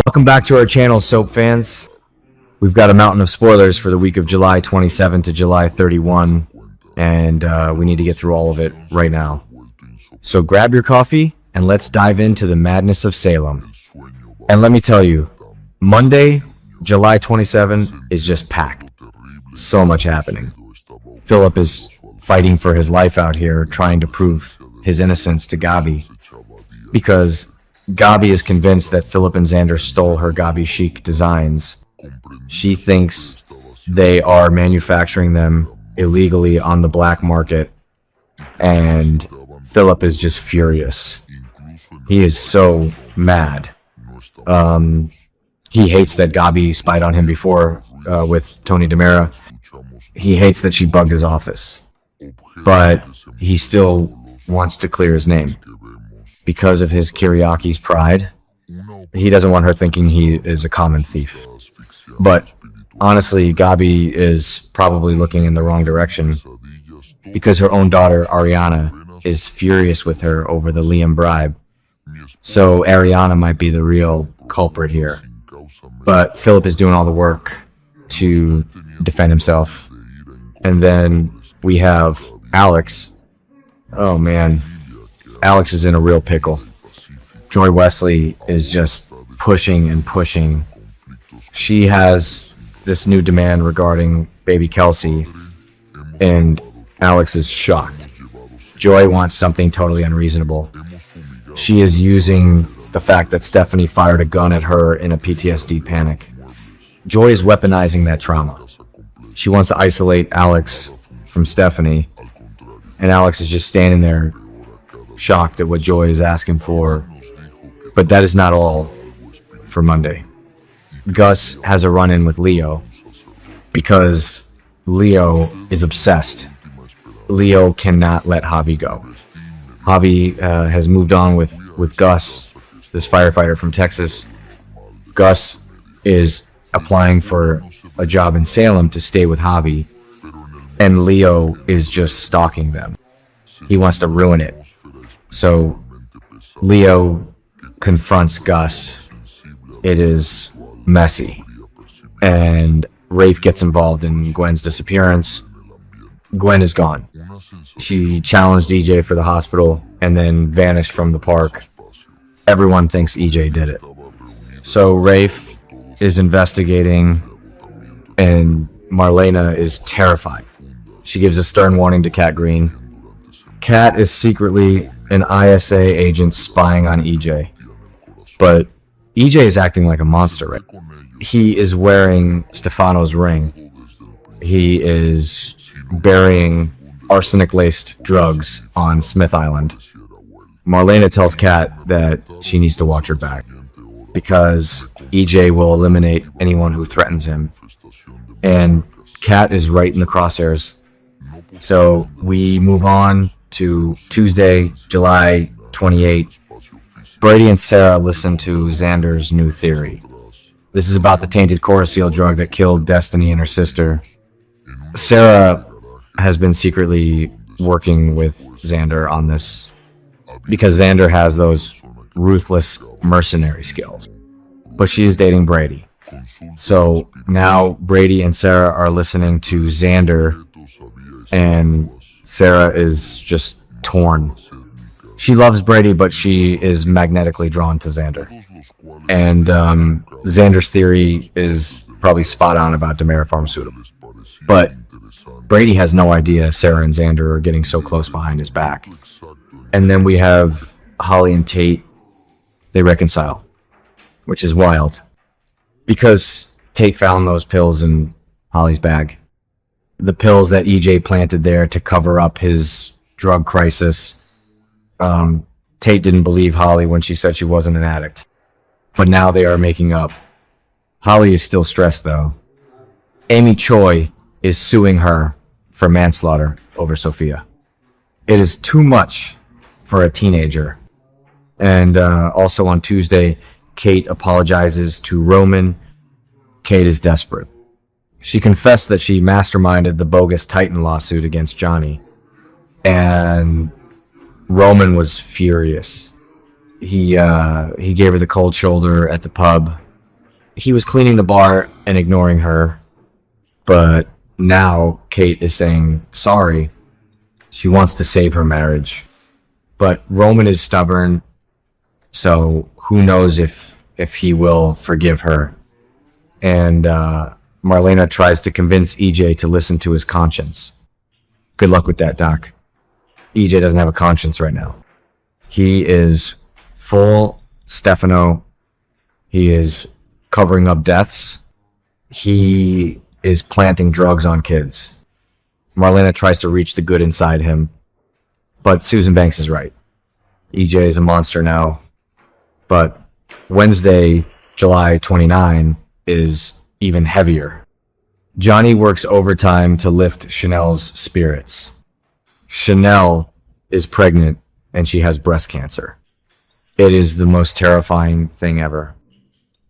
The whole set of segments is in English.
Welcome back to our channel, Soap fans. We've got a mountain of spoilers for the week of July 27 to July 31, and we need to get through all of it right now. So grab your coffee, and let's dive into the madness of Salem. And let me tell you, Monday, July 27 is just packed. So much happening. Philip is fighting for his life out here, trying to prove his innocence to Gabi, because Gabi is convinced that Philip and Xander stole her Gabi chic designs. She thinks they are manufacturing them illegally on the black market, and Philip is just furious. He is so mad. He hates that Gabi spied on him before with Tony DiMera. He hates that she bugged his office, but he still wants to clear his name. Because of his Kiriaki's pride, he doesn't want her thinking he is a common thief. But honestly, Gabi is probably looking in the wrong direction, because her own daughter, Ariana, is furious with her over the Liam bribe. So Ariana might be the real culprit here. But Philip is doing all the work to defend himself. And then we have Alex. Oh man. Alex is in a real pickle. Joy Wesley is just pushing and pushing. She has this new demand regarding baby Kelsey, and Alex is shocked. Joy wants something totally unreasonable. She is using the fact that Stephanie fired a gun at her in a PTSD panic. Joy is weaponizing that trauma. She wants to isolate Alex from Stephanie, and Alex is just standing there shocked at what Joy is asking for. But that is not all for Monday. Gus has a run-in with Leo because Leo is obsessed. Leo cannot let Javi go. Javi has moved on with Gus, this firefighter from Texas. Gus is applying for a job in Salem to stay with Javi, and Leo is just stalking them. He wants to ruin it. So Leo confronts Gus. It is messy, and Rafe gets involved in Gwen's disappearance. Gwen is gone. She challenged EJ for the hospital and then vanished from the park. Everyone thinks EJ did it. So Rafe is investigating, and Marlena is terrified. She gives a stern warning to Kat Green. Kat is secretly an ISA agent spying on EJ. But EJ is acting like a monster, right? He is wearing Stefano's ring. He is burying arsenic-laced drugs on Smith Island. Marlena tells Kat that she needs to watch her back, because EJ will eliminate anyone who threatens him. And Kat is right in the crosshairs. So we move on to Tuesday, July 28. Brady and Sarah listen to Xander's new theory. This is about the tainted Coraceal drug that killed Destiny and her sister. Sarah has been secretly working with Xander on this because Xander has those ruthless mercenary skills. But she is dating Brady. So now Brady and Sarah are listening to Xander, and Sarah is just torn. She loves Brady, but she is magnetically drawn to Xander. And Xander's theory is probably spot on about DiMera Pharmaceuticals. But Brady has no idea Sarah and Xander are getting so close behind his back. And then we have Holly and Tate. They reconcile, which is wild, because Tate found those pills in Holly's bag. The pills that EJ planted there to cover up his drug crisis. Tate didn't believe Holly when she said she wasn't an addict. But now they are making up. Holly is still stressed, though. Amy Choi is suing her for manslaughter over Sophia. It is too much for a teenager. And also on Tuesday, Kate apologizes to Roman. Kate is desperate. She confessed that she masterminded the bogus Titan lawsuit against Johnny. And Roman was furious. He gave her the cold shoulder at the pub. He was cleaning the bar and ignoring her, but now Kate is saying sorry. She wants to save her marriage. But Roman is stubborn, so who knows if he will forgive her. And Marlena tries to convince EJ to listen to his conscience. Good luck with that, Doc. EJ doesn't have a conscience right now. He is full Stefano. He is covering up deaths. He is planting drugs on kids. Marlena tries to reach the good inside him. But Susan Banks is right. EJ is a monster now. But Wednesday, July 29, is even heavier. Johnny works overtime to lift Chanel's spirits. Chanel is pregnant and she has breast cancer. It is the most terrifying thing ever.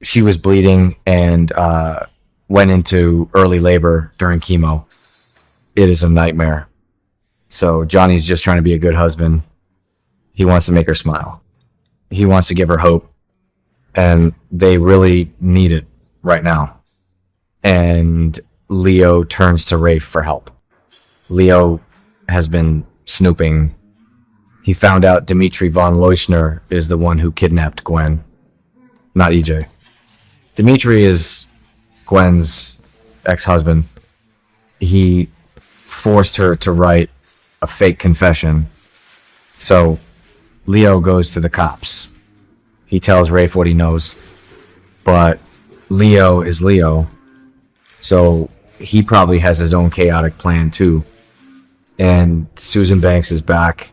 She was bleeding and went into early labor during chemo. It is a nightmare. So Johnny's just trying to be a good husband. He wants to make her smile. He wants to give her hope. And they really need it right now. And Leo turns to Rafe for help. Leo has been snooping. He found out Dimitri von Leuschner is the one who kidnapped Gwen, not EJ. Dimitri is Gwen's ex-husband. He forced her to write a fake confession. So Leo goes to the cops. He tells Rafe what he knows. But Leo is Leo. So he probably has his own chaotic plan too. And Susan Banks is back.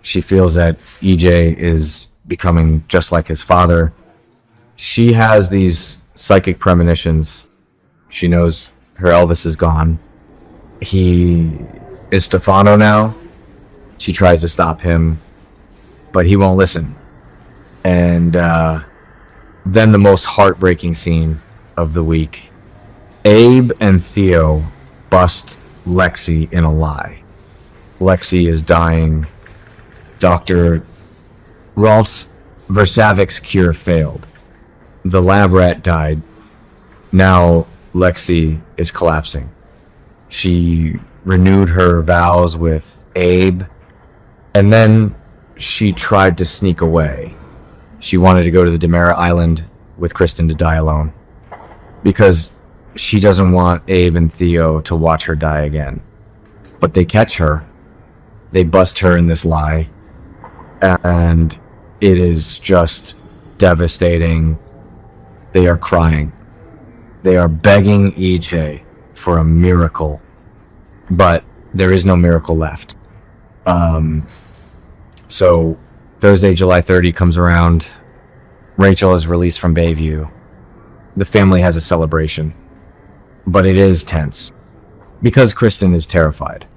She feels that EJ is becoming just like his father. She has these psychic premonitions. She knows her Elvis is gone. He is Stefano now. She tries to stop him, but he won't listen. And then the most heartbreaking scene of the week. Abe and Theo bust Lexie in a lie. Lexie is dying. Dr. Rolf's Versavic's cure failed. The lab rat died. Now Lexie is collapsing. She renewed her vows with Abe, and then she tried to sneak away. She wanted to go to the DiMera island with Kristen to die alone, because she doesn't want Abe and Theo to watch her die again. But they catch her. They bust her in this lie. And it is just devastating. They are crying. They are begging EJ for a miracle. But there is no miracle left. So Thursday, July 30 comes around. Rachel is released from Bayview. The family has a celebration. But it is tense. Because Kristen is terrified.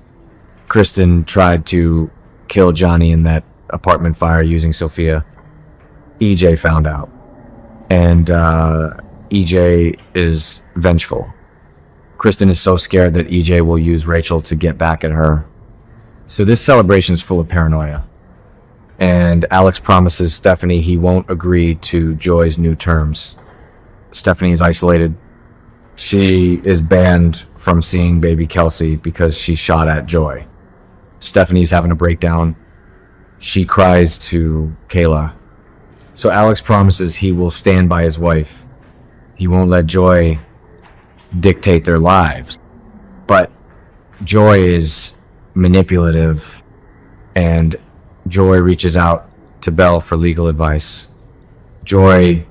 Kristen tried to kill Johnny in that apartment fire using Sophia. EJ found out. And EJ is vengeful. Kristen is so scared that EJ will use Rachel to get back at her. So this celebration is full of paranoia. And Alex promises Stephanie he won't agree to Joy's new terms. Stephanie is isolated. She is banned from seeing baby Kelsey because she shot at Joy. Stephanie's having a breakdown. She cries to Kayla. So Alex promises he will stand by his wife. He won't let Joy dictate their lives. But Joy is manipulative, and Joy reaches out to Belle for legal advice. Joy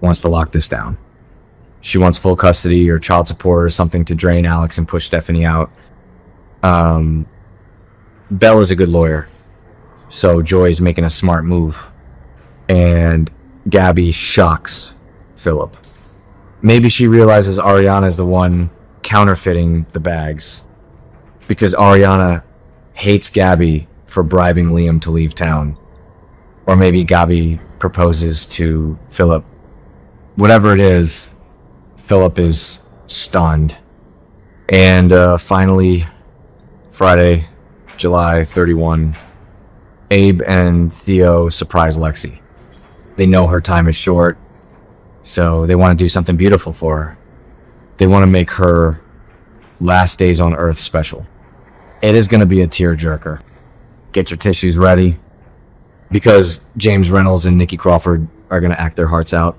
wants to lock this down. She wants full custody or child support or something to drain Alex and push Stephanie out. Belle is a good lawyer, so Joy's making a smart move. And Gabby shocks Philip. Maybe she realizes Ariana is the one counterfeiting the bags, because Ariana hates Gabby for bribing Liam to leave town. Or maybe Gabby proposes to Philip. Whatever it is, Philip is stunned. And finally, Friday, July 31, Abe and Theo surprise Lexie. They know her time is short. So they want to do something beautiful for her. They want to make her last days on Earth special. It is going to be a tearjerker. Get your tissues ready, because James Reynolds and Nikki Crawford are going to act their hearts out.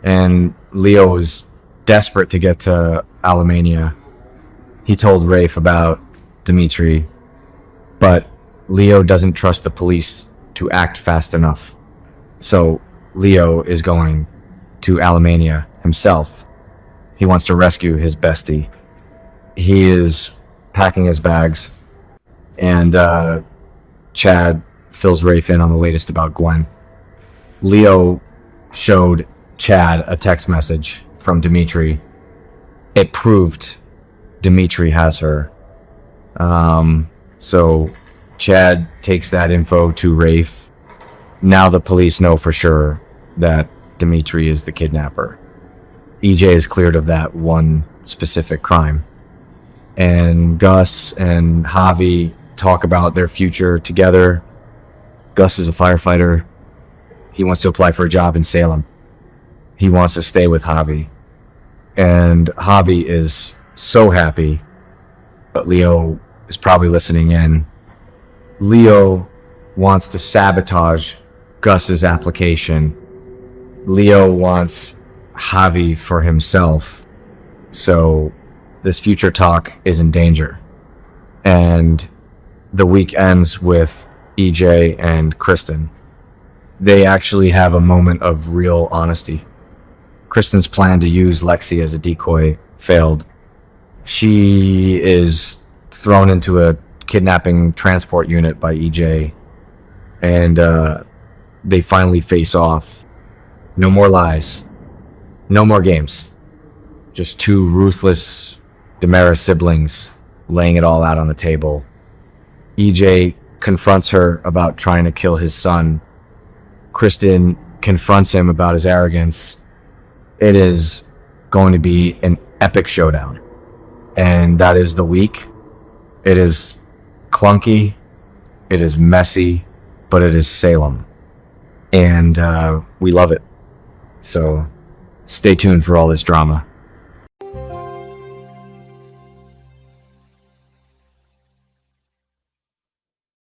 And Leo is desperate to get to Alemania. He told Rafe about Dimitri, but Leo doesn't trust the police to act fast enough. So Leo is going to Alemania himself. He wants to rescue his bestie. He is packing his bags, and Chad fills Rafe in on the latest about Gwen. Leo showed Chad a text message from Dimitri. It proved Dimitri has her. So Chad takes that info to Rafe. Now the police know for sure that Dimitri is the kidnapper. EJ is cleared of that one specific crime. And Gus and Javi talk about their future together. Gus is a firefighter. He wants to apply for a job in Salem. He wants to stay with Javi. And Javi is so happy, but Leo is probably listening in. Leo wants to sabotage Gus's application. Leo wants Javi for himself. So this future talk is in danger. And the week ends with EJ and Kristen. They actually have a moment of real honesty. Kristen's plan to use Lexie as a decoy failed. She is thrown into a kidnapping transport unit by EJ, and they finally face off. No more lies. No more games. Just two ruthless DiMera siblings laying it all out on the table. EJ confronts her about trying to kill his son. Kristen confronts him about his arrogance. It is going to be an epic showdown. And that is the week. It is clunky. It is messy. But it is Salem. And we love it. So stay tuned for all this drama.